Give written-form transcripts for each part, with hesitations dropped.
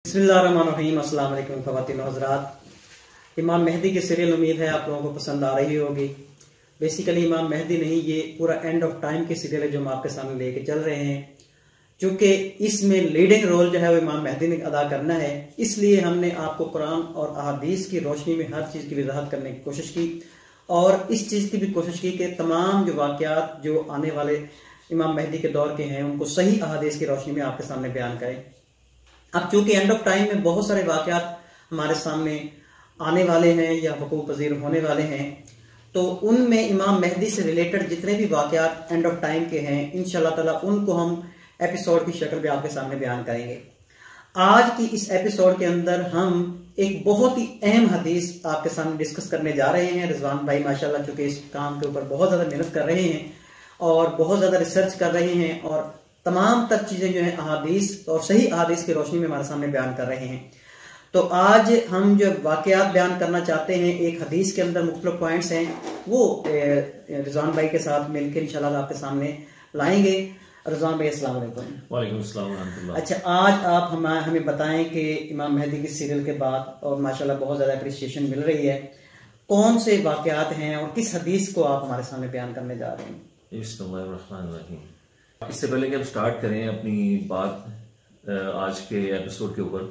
बिस्मिल्लाहिर्रहमानिर्रहीम। अस्सलाम वालेकुम ख़वातीन व हज़रात। इमाम मेहदी की सीरियल उम्मीद है आप लोगों को पसंद आ रही होगी। बेसिकली इमाम मेहदी नहीं, ये पूरा एंड ऑफ टाइम की सीरियल है जो हम आपके सामने लेके चल रहे हैं। चूंकि इसमें लीडिंग रोल जो है वो इमाम मेहदी ने अदा करना है, इसलिए हमने आपको कुरान और अहादीस की रोशनी में हर चीज़ की वजाहत करने की कोशिश की और इस चीज़ की भी कोशिश की कि तमाम जो वाक़यात जो आने वाले इमाम मेहदी के दौर के हैं उनको सही अहादीस की रोशनी में आपके सामने बयान करें। अब चूंकि एंड ऑफ टाइम में बहुत सारे वाक़यात हमारे सामने आने वाले हैं या वक़ूअ पज़ीर होने वाले हैं, तो उनमें इमाम मेहदी से रिलेटेड जितने भी वाक़यात एंड ऑफ टाइम के हैं इंशाअल्लाह ताला उनको हम एपिसोड की शक्ल में आपके सामने बयान करेंगे। आज की इस एपिसोड के अंदर हम एक बहुत ही अहम हदीस आपके सामने डिस्कस करने जा रहे हैं। रिजवान भाई माशाल्लाह चूंकि इस काम के ऊपर बहुत ज़्यादा मेहनत कर रहे हैं और बहुत ज़्यादा रिसर्च कर रहे हैं और तमाम तक चीज़ें जो है अहादीस और सही अहादीस की रोशनी में हमारे सामने बयान कर रहे हैं। तो आज हम जो वाक़यात बयान करना चाहते हैं, एक हदीस के अंदर मुख्तलिफ पॉइंट्स हैं, वो रिजवान भाई के साथ मिलकर इंशाल्लाह आपके सामने लाएंगे। रिजवान भाई अस्सलाम वालेकुम। वालेकुम अस्सलाम व रहमतुल्लाह। अच्छा, आज आप हमें बताएं कि इमाम मेहदी की सीरियल के बाद और माशाल्लाह बहुत ज़्यादा अप्रिसिएशन मिल रही है, कौन से वाक़यात हैं और किस हदीस को आप हमारे सामने बयान करने जा रहे हैं? बिस्मिल्लाहिर्रहमानिर्रहीम। इससे पहले कि हम स्टार्ट करें अपनी बात आज के एपिसोड के ऊपर,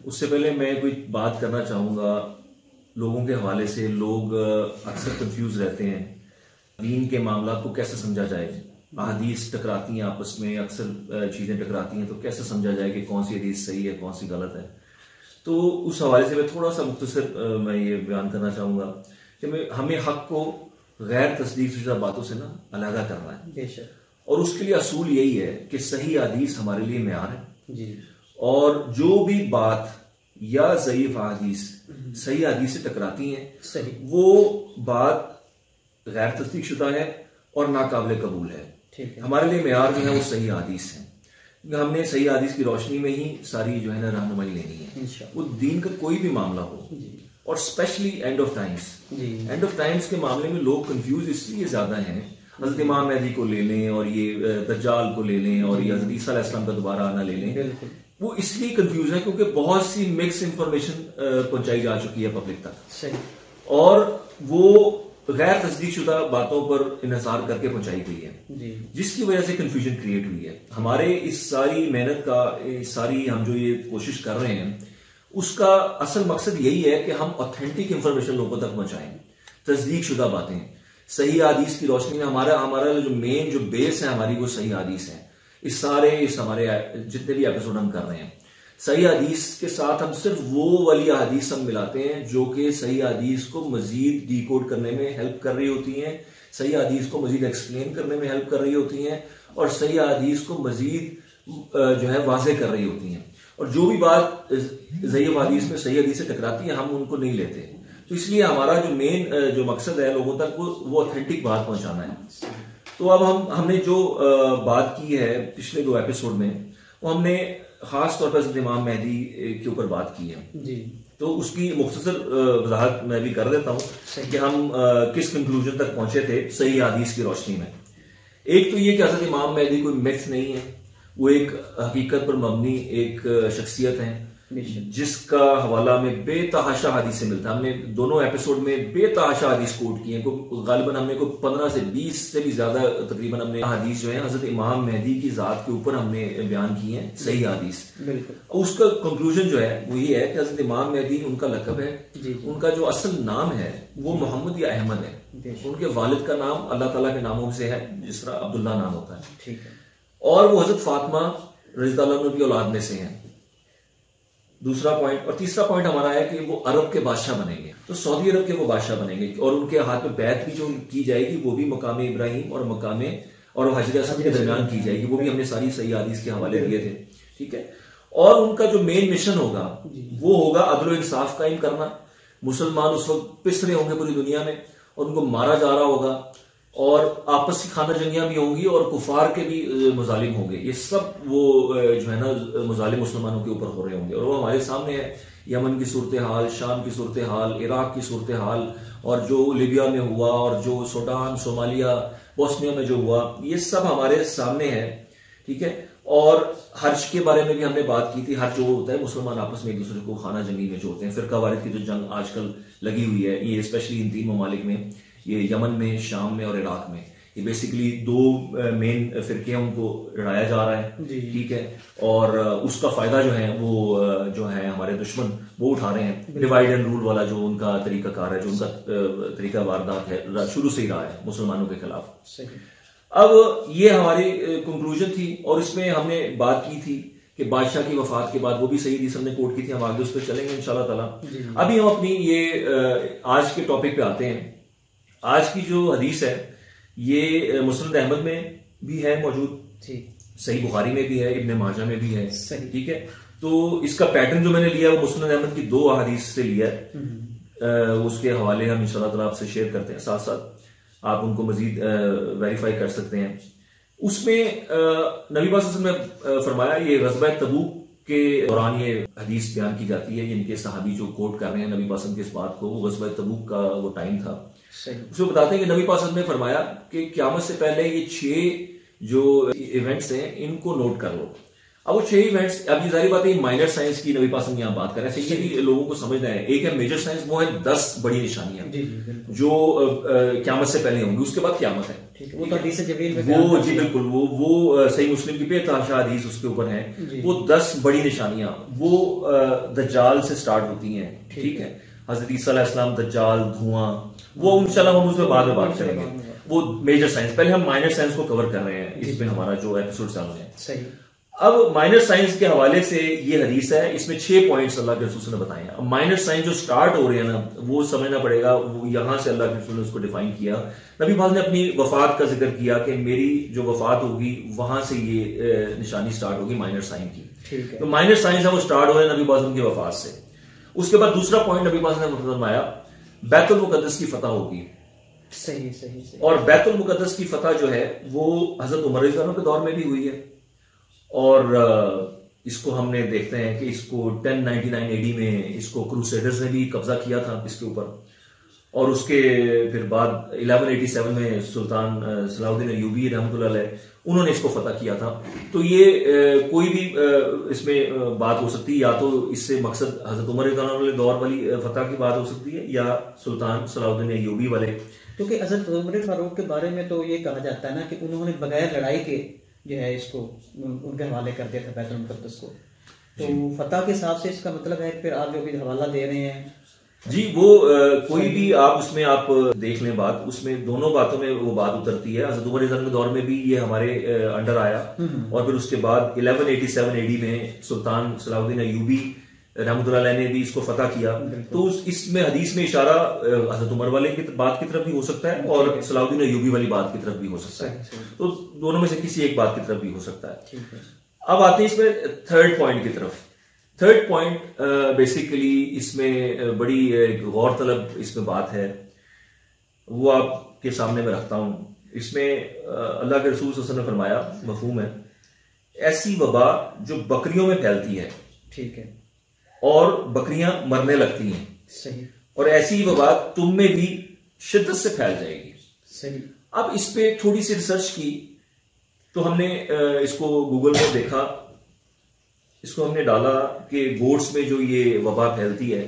उससे पहले मैं कोई बात करना चाहूँगा लोगों के हवाले से। लोग अक्सर कंफ्यूज रहते हैं दीन के मामला को कैसे समझा जाए। अहादीस टकराती हैं आपस में, अक्सर चीज़ें टकराती हैं, तो कैसे समझा जाए कि कौन सी हदीस सही है कौन सी गलत है। तो उस हवाले से मैं थोड़ा सा मुख्तसर मैं ये बयान करना चाहूँगा कि हमें हक़ को गैर तस्दीक शुदा बातों से ना अलहदा करना है। बेशक। और उसके लिए असूल यही है कि सही हदीस हमारे लिए मेयार है जी। और जो भी बात या ज़ईफ हदीस सही हदीस से टकराती हैं सही, वो बात गैर तस्दीक शुदा है और नाकाबिल कबूल है। ठीक है। हमारे लिए मेयार जो है वो सही हदीस है। हमने सही हदीस की रोशनी में ही सारी जो है ना रहनुमाई लेनी है। वो दीन का कोई भी मामला हो और specially end of times. End of times के मामले में लोग कंफ्यूज इसलिए ज्यादा हैं, हज़रत इमाम मेहदी को ले लें और ये दज्जाल को ले लें और ये हज़रत ईसा अलैहिस्सलाम का दोबारा आना ले लें, वो इसलिए कंफ्यूज है क्योंकि बहुत सी मिक्स इंफॉर्मेशन पहुंचाई जा चुकी है पब्लिक तक। सही। और वो गैर तस्दीक शुदा बातों पर इन्हिसार करके पहुंचाई गई है, जिसकी वजह से कंफ्यूजन क्रिएट हुई है। हमारे इस सारी मेहनत का, सारी हम जो ये कोशिश कर रहे हैं, उसका असल मकसद यही है कि हम ऑथेंटिक इंफॉर्मेशन लोगों तक पहुंचाएं, तस्दीक शुदा बातें सही हदीस की रोशनी में। हमारा जो मेन जो बेस है हमारी, वो सही हदीस है। इस हमारे जितने भी एपिसोड हम कर रहे हैं, सही हदीस के साथ हम सिर्फ वो वाली हदीस हम मिलाते हैं जो कि सही हदीस को मजीद डिकोड करने में हेल्प कर रही होती हैं, सही हदीस को मजीद एक्सप्लेन करने में हेल्प कर रही होती हैं और सही हदीस को मजीद जो है वाज़ेह कर रही होती हैं। और जो भी बात ज़ईफ हदीस में सही हदीस से टकराती है हम उनको नहीं लेते। तो इसलिए हमारा जो मेन जो मकसद है लोगों तक वो ऑथेंटिक बात पहुंचाना है। तो अब हमने जो बात की है पिछले 2 एपिसोड में, वो हमने खास तौर पर इमाम मेहदी के ऊपर बात की है जी। तो उसकी मुख्तसर वजाहत मैं भी कर देता हूँ कि हम किस कंक्लूजन तक पहुंचे थे सही हदीस की रोशनी में। एक तो ये कि हज़रत इमाम मेहदी कोई मिथ नहीं है, वो एक हकीकत पर मबनी एक शख्सियत है जिसका हवाला में बेतहाशा हदीस से मिलता है। हमने दोनों एपिसोड में बेतहाशा हदीस कोट किए हैं। गालिबन हमने को 15 से 20 से भी ज्यादा तकरीबन हमने हदीस जो है हज़रत इमाम मेहदी की जात के ऊपर हमने बयान की है सही हदीस। उसका कंक्लूजन जो है वो ये है कि हज़रत इमाम मेहदी उनका लक़ब है, उनका जो असल नाम है वो मोहम्मद या अहमद है। उनके वालिद का नाम अल्लाह ताला के नामों से है, जिस तरह अब्दुल्ला नाम होता है। ठीक है। और वो हज़रत फातिमा रज़ियल्लाहु अन्हा की औलाद में से हैं। दूसरा पॉइंट। और तीसरा पॉइंट हमारा है कि वो अरब के बादशाह बनेंगे, तो सऊदी अरब के वो बादशाह बनेंगे और उनके हाथ में बैत भी जो की जाएगी वो भी मकाम इब्राहिम और हजर असद के दरमियान की जाएगी। वो भी हमने सारी सही हदीस के हवाले दिए थे। ठीक है। और उनका जो मेन मिशन होगा वो होगा अदल व इंसाफ कायम करना। मुसलमान उस वक्त पिस रहे होंगे पूरी दुनिया में और उनको मारा जा रहा होगा और आपस की खाना जंगियां भी होंगी और कुफार के भी मुजालिम होंगे। ये सब वो जो है ना मुजालिम मुसलमानों के ऊपर हो रहे होंगे और वो हमारे सामने है। यमन की सूरत हाल, शाम की सूरत हाल, इराक की सूरत हाल और जो लीबिया में हुआ और जो सूडान, सोमालिया, बोस्निया में जो हुआ, ये सब हमारे सामने है। ठीक है। और हर्ज के बारे में भी हमने बात की थी। हर्ज जो होता है मुसलमान आपस में एक दूसरे को खाना जंगी में जो होते हैं, फिरका वारिद की जो जंग आजकल लगी हुई है, ये स्पेशली इन 3 ममालिक में, ये यमन में, शाम में और इराक में, ये बेसिकली 2 मेन फिरके हैं, उनको लड़ाया जा रहा है, ठीक है। और उसका फायदा जो है वो जो है हमारे दुश्मन वो उठा रहे हैं। डिवाइड एंड रूल वाला जो उनका तरीका कार है, जो उनका तरीका वारदात है, शुरू से ही रहा है मुसलमानों के खिलाफ। अब ये हमारी कंक्लूजन थी और इसमें हमने बात की थी कि बादशाह की वफात के बाद, वो भी सही हदीस हमने कोट की थी, हम आगे उस पर चलेंगे इंशाल्लाह ताला। अभी हम अपनी ये आज के टॉपिक पे आते हैं। आज की जो हदीस है ये मुस्नद अहमद में भी है मौजूद, सही बुखारी में भी है, इब्ने माजा में भी है, ठीक है। तो इसका पैटर्न जो मैंने लिया वो मुस्नद अहमद की 2 हदीस से लिया है। उसके हवाले हम इंशाल्लाह ताला आपसे शेयर करते हैं, साथ साथ आप उनको मजीद वेरीफाई कर सकते हैं। उसमें नबी पाक सल्लल्लाहु अलैहि वसल्लम ने फरमाया, ये ग़ज़वा तबूक के दौरान ये हदीस बयान की जाती है, इनके सहाबी जो कोट कर रहे हैं नबी पाक सल्लल्लाहु अलैहि वसल्लम की इस बात को, वो ग़ज़वा तबूक का वो टाइम था। उसमें बताते हैं कि नबी पाक सल्लल्लाहु अलैहि वसल्लम ने फरमाया कि क़यामत से पहले ये 6 जो इवेंट्स हैं इनको नोट कर लो। अब वो 6 इवेंट्स, अब ये जाहिर बात है माइनर साइंस की नबी पाक यहाँ बात कर रहे हैं, ये भी लोगों को समझना है। एक है मेजर साइंस, वो है 10 बड़ी निशानियां जो क़यामत से पहले होंगी, उसके बाद क़यामत है, वो तो हदीस जिब्रील में वो जी बिल्कुल वो सही मुस्लिम की बेतहाशा हदीस उसके ऊपर है। वो 10 बड़ी निशानियां वो दज्जाल से स्टार्ट होती हैं, ठीक है। हजरत ईसा अलैहिस्सलाम, दज्जाल, धुआं, वो इंशाल्लाह हम उसमें बाद में बात करेंगे। वो मेजर साइंस, पहले हम माइनर साइंस को कवर कर रहे हैं, इसमें हमारा जो एपिसोड चल रहे हैं। सही। अब माइनर साइंस के हवाले से ये हदीस है, इसमें 6 पॉइंट्स अल्लाह के रसूल ने बताए हैं। अब माइनर साइंस जो स्टार्ट हो रहे हैं ना, वो समझना पड़ेगा, वो यहां से अल्लाह के रसूल ने उसको डिफाइन किया। नबी पाक ने अपनी वफात का जिक्र किया कि मेरी जो वफात होगी वहां से ये निशानी स्टार्ट होगी माइनर साइन की। तो माइनर साइंस है वो स्टार्ट हो रहे हैं नबी पाक की वफात से। उसके बाद दूसरा पॉइंट नबी पाक ने फरमाया बैतुल मुकद्दस की फतह होगी। सही। और बैतुल मुकद्दस की फतह जो है वो हजरत उमर रज़ी अल्लाह अन्हु के दौर में भी हुई है, और इसको हमने देखते हैं कि इसको 1099 एडी में इसको क्रूसेडर्स ने भी कब्जा किया था इसके ऊपर, और उसके फिर बाद 1187 में सुल्तान सलाहुद्दीन अय्यूबी रहमतुल्लाह अलैह उन्होंने इसको फतह किया था। तो ये कोई भी इसमें बात हो सकती है, या तो इससे मकसद हजरत उमर रज़ी अल्लाह अन्हु वाले दौर वाली फतह की बात हो सकती है, या सुल्तान सलाहुद्दीन अय्यूबी वाले। क्योंकि हजरत उमर फारूक के बारे में तो ये कहा जाता है ना कि उन्होंने बगैर लड़ाई के जो है इसको उनके हवाले कर दिया था बैतुल मुकद्दस को। तो फतह के हिसाब से इसका मतलब है फिर आप जो भी हवाला दे रहे हैं जी, वो कोई भी आप उसमें आप देख लें बात, उसमें दोनों बातों में वो बात उतरती है। हज़रत उमर के दौर में भी ये हमारे अंडर आया, और फिर उसके बाद 1187 एडी में सुल्तान सलाहुद्दीन अय्यूबी रहमतुल्लाह अलैह ने भी इसको फतह किया। तो इसमें हदीस में इशारा हजरत उमर वाले की बात की तरफ भी हो सकता है और सलाहुद्दीन अय्यूबी वाली बात की तरफ भी हो सकता है, तो दोनों में से किसी एक बात की तरफ भी हो सकता है। अब आते हैं इसमें थर्ड पॉइंट की तरफ। थर्ड पॉइंट बेसिकली इसमें बड़ी गौरतलब इसमें बात है, वो आपके सामने में रखता हूं। इसमें अल्लाह के रसूल सल्लल्लाहु अलैहि वसल्लम ने फरमाया, मफहूम है, ऐसी वबा जो बकरियों में फैलती है, ठीक है, और बकरियां मरने लगती हैं, सही, और ऐसी वबा तुम में भी शिद्दत से फैल जाएगी, सही। अब इस पे थोड़ी सी रिसर्च की तो हमने इसको गूगल में देखा, इसको हमने डाला कि गोट्स में जो ये वबा फैलती है,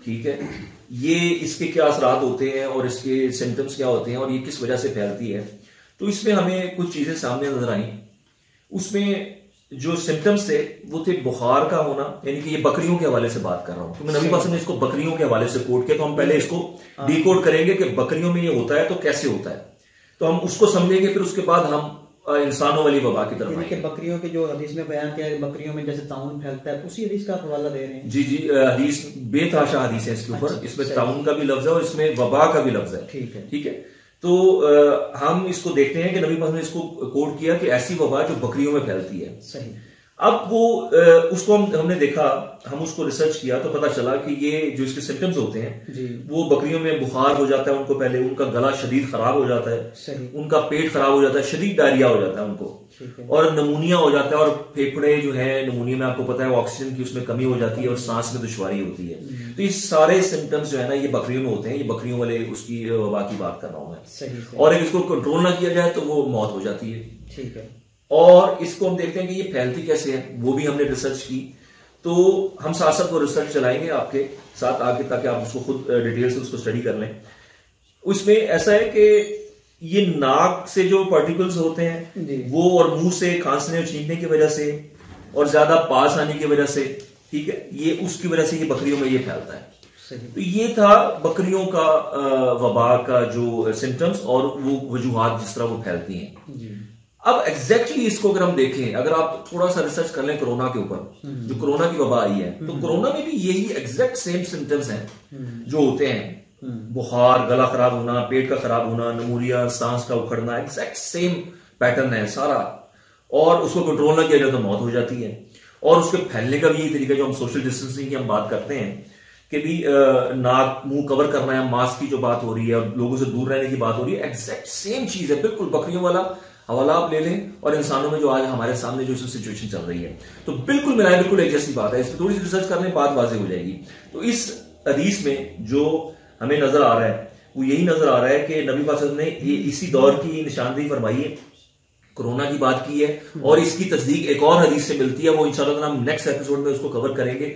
ठीक है, ये इसके क्या असरात होते हैं और इसके सिम्टम्स क्या होते हैं और ये किस वजह से फैलती है। तो इसमें हमें कुछ चीजें सामने नजर आई। उसमें जो सिम्टम्स थे वो थे बुखार का होना, यानी कि ये बकरियों के हवाले से बात कर रहा हूं क्योंकि नबी पाक ने इसको बकरियों के हवाले से कोड किया, तो हम पहले इसको डीकोड करेंगे कि बकरियों में ये होता है तो कैसे होता है, तो हम उसको समझेंगे, फिर उसके बाद हम इंसानों वाली वबा की तरफ आएंगे। बकरियों के जो हदीस में बयान किया है, बकरियों में जैसे ताउन फैलता है, उसी हदीस का हवाला दे रहे हैं। जी जी, हदीस बेतहाशा हदीस है इसके ऊपर, इसमें ताउन का भी लफ्ज है और इसमें वबा का भी लफ्ज है, ठीक है, ठीक है। तो हम इसको देखते हैं कि नबी पाक ने इसको कोड किया कि ऐसी वबा जो बकरियों में फैलती है, सही। अब वो उसको हमने देखा, हम उसको रिसर्च किया तो पता चला कि ये जो इसके सिम्टम्स होते हैं वो बकरियों में बुखार हो जाता है उनको, पहले उनका गला शदीद खराब हो जाता है, उनका पेट खराब हो जाता है, शदीद डायरिया हो जाता है उनको, और नमूनिया हो जाता है, और फेफड़े जो है नमूनिया में आपको पता है ऑक्सीजन की उसमें कमी हो जाती है और सांस में दुश्वारी होती है। तो ये सारे सिम्टम्स जो है ना ये बकरियों में होते हैं, ये बकरियों वाले उसकी वबा की बात कर रहा हूं मैं। और अगर इसको कंट्रोल ना किया जाए तो वो मौत हो जाती है, ठीक है। और इसको हम देखते हैं कि ये फैलती कैसे है, वो भी हमने रिसर्च की। तो हम साथ साथ वो रिसर्च चलाएंगे आपके साथ आगे, ताकि आप उसको खुद डिटेल से उसको स्टडी कर लें। उसमें ऐसा है कि ये नाक से जो पार्टिकल्स होते हैं वो, और मुंह से खांसने और छींकने की वजह से, और ज्यादा पास आने की वजह से, ठीक है, ये उसकी वजह से ये बकरियों में ये फैलता है। तो ये था बकरियों का वबा का जो सिम्टम्स और वो वजूहात जिस तरह वो फैलती हैं। अब एग्जैक्टली इसको अगर हम देखें, अगर आप थोड़ा सा रिसर्च कर लें कोरोना के ऊपर, जो कोरोना की वबा आई है, तो कोरोना में भी यही एग्जैक्ट सेम सिम्टम्स हैं जो होते हैं। बुखार, गला खराब होना, पेट का खराब होना, नमूनिया, सांस का उखड़ना, एग्जैक्ट सेम पैटर्न है सारा। और उसको कंट्रोल ना किया जाए तो मौत हो जाती है। और उसके फैलने का भी यही तरीका, जो हम सोशल डिस्टेंसिंग की हम बात करते हैं कि भी नाक मुंह कवर करना है, मास्क की जो बात हो रही है, लोगों से दूर रहने की बात हो रही है, एग्जैक्ट सेम चीज है, बिल्कुल बकरियों वाला हवाला आप ले लें और इंसानों में जो आज हमारे सामने जो सिचुएशन चल रही है, तो बिल्कुल मिलाए, बिल्कुल एक जैसी बात है। इस पर थोड़ी सी रिसर्च करने बात वाज़ेह हो जाएगी। तो इस हदीस में जो हमें नजर आ रहा है वो यही नजर आ रहा है कि नबी पाक ने ये इसी दौर की निशानदेही फरमाई है, कोरोना की बात की है, और इसकी तस्दीक एक और हदीस से मिलती है, वो इंशाल्लाह हम नेक्स्ट एपिसोड में उसको कवर करेंगे।